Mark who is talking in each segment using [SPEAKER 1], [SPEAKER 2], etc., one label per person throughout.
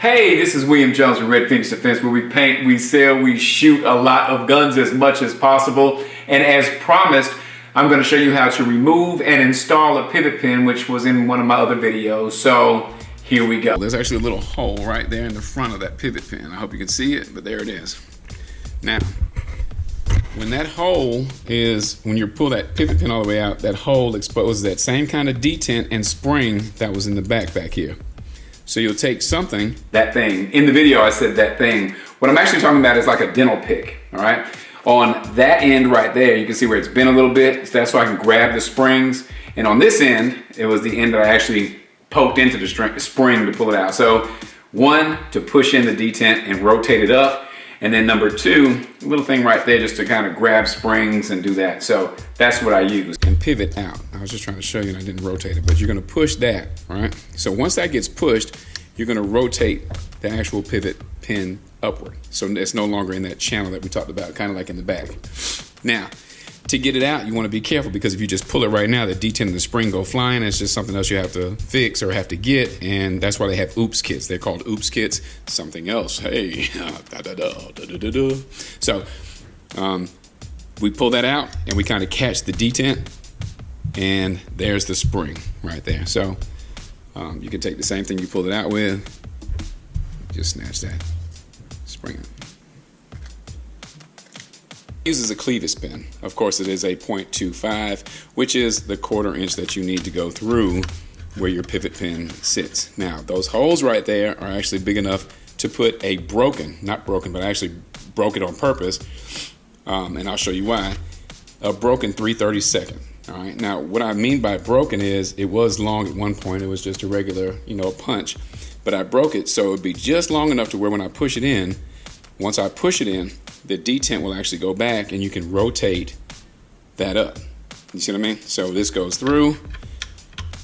[SPEAKER 1] Hey, this is William Jones from Red Phoenix Defense, where we paint, we sell, we shoot a lot of guns as much as possible. And as promised, I'm going to show you how to remove and install a pivot pin, which was in one of my other videos. So here we go.
[SPEAKER 2] There's actually a little hole right there in the front of that pivot pin. I hope you can see it, but there it is. Now, when that hole is, when you pull that pivot pin all the way out, that hole exposes that same kind of detent and spring that was in the back here. So you'll take something.
[SPEAKER 1] That thing, in the video I said that thing. What I'm actually talking about is like a dental pick, all right? On that end right there, you can see where it's bent a little bit. So that's so I can grab the springs. And on this end, it was the end that I actually poked into the spring to pull it out. So one, to push in the detent and rotate it up. And then number two, a little thing right there just to kind of grab springs and do that. So that's what I use.
[SPEAKER 2] And pivot out. I was just trying to show you and I didn't rotate it, but you're gonna push that, right? So once that gets pushed, you're gonna rotate the actual pivot pin upward. So it's no longer in that channel that we talked about, kind of like in the back. Now, to get it out, you wanna be careful because if you just pull it right now, the detent and the spring go flying. It's just something else you have to fix or have to get, and that's why they have oops kits. They're called oops kits. Something else, hey, So, we pull that out and we kind of catch the detent, and there's the spring right there. So, you can take the same thing you pulled it out with, just snatch that spring out. Uses a clevis pin. Of course, it is a 0.25, which is the 1/4 inch that you need to go through where your pivot pin sits. Now, those holes right there are actually big enough to put a not broken, but I actually broke it on purpose, and I'll show you why, a broken 3/32. All right. Now, what I mean by broken is it was long at one point. It was just a regular, a punch, but I broke it so it would be just long enough to where when I push it in, once I push it in, the detent will actually go back and you can rotate that up. You see what I mean? So this goes through,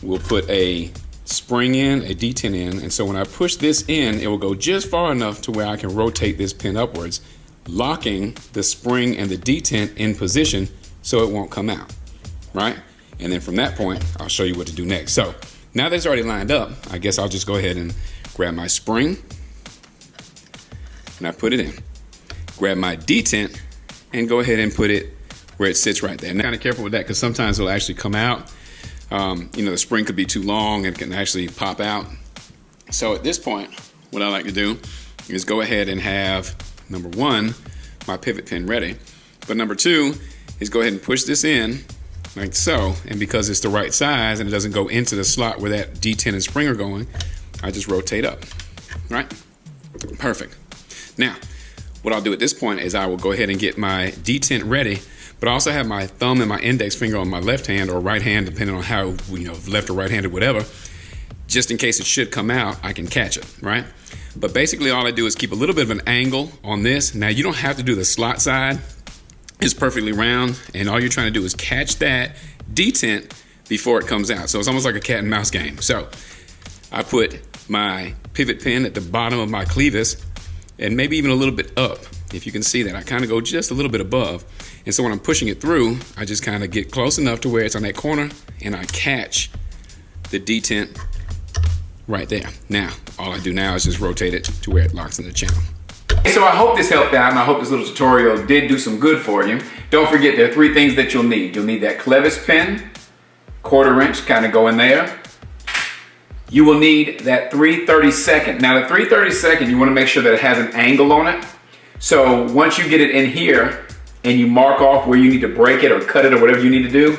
[SPEAKER 2] we'll put a spring in, a detent in, and so when I push this in, it will go just far enough to where I can rotate this pin upwards, locking the spring and the detent in position so it won't come out, right? And then from that point, I'll show you what to do next. So now that it's already lined up, I guess I'll just go ahead and grab my spring, and I put it in. Grab my detent and go ahead and put it where it sits right there. And kind of careful with that because sometimes it'll actually come out. The spring could be too long and it can actually pop out. So at this point, what I like to do is go ahead and have, number one, my pivot pin ready. But number two is go ahead and push this in like so. And because it's the right size and it doesn't go into the slot where that detent and spring are going, I just rotate up, right? Perfect. Now, what I'll do at this point is I will go ahead and get my detent ready, but I also have my thumb and my index finger on my left hand or right hand, depending on how, left or right-handed, whatever, just in case it should come out, I can catch it, right? But basically all I do is keep a little bit of an angle on this. Now, you don't have to do the slot side. It's perfectly round, and all you're trying to do is catch that detent before it comes out. So it's almost like a cat and mouse game. So I put my pivot pin at the bottom of my clevis, and maybe even a little bit up, if you can see that. I kind of go just a little bit above. And so when I'm pushing it through, I just kind of get close enough to where it's on that corner, and I catch the detent right there. Now, all I do now is just rotate it to where it locks in the channel.
[SPEAKER 1] So I hope this helped out, and I hope this little tutorial did do some good for you. Don't forget, there are 3 things that you'll need. You'll need that clevis pin, 1/4 inch, kind of go in there. You will need that 3/32. Now the 3/32, you want to make sure that it has an angle on it. So once you get it in here and you mark off where you need to break it or cut it or whatever you need to do,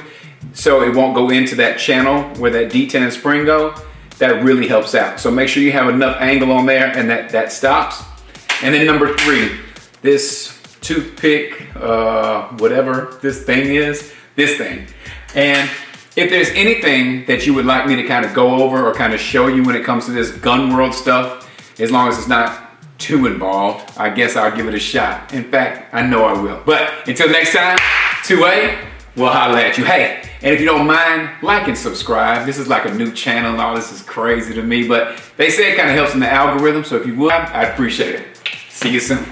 [SPEAKER 1] so it won't go into that channel where that detent and spring go, that really helps out. So make sure you have enough angle on there and that stops. And then number 3, this toothpick, whatever this thing is, this thing. And if there's anything that you would like me to kind of go over or kind of show you when it comes to this gun world stuff, as long as it's not too involved, I guess I'll give it a shot. In fact, I know I will. But until next time, 2A, we'll holler at you. Hey, and if you don't mind, like and subscribe. This is like a new channel and all this is crazy to me, but they say it kind of helps in the algorithm, so if you would, I'd appreciate it. See you soon.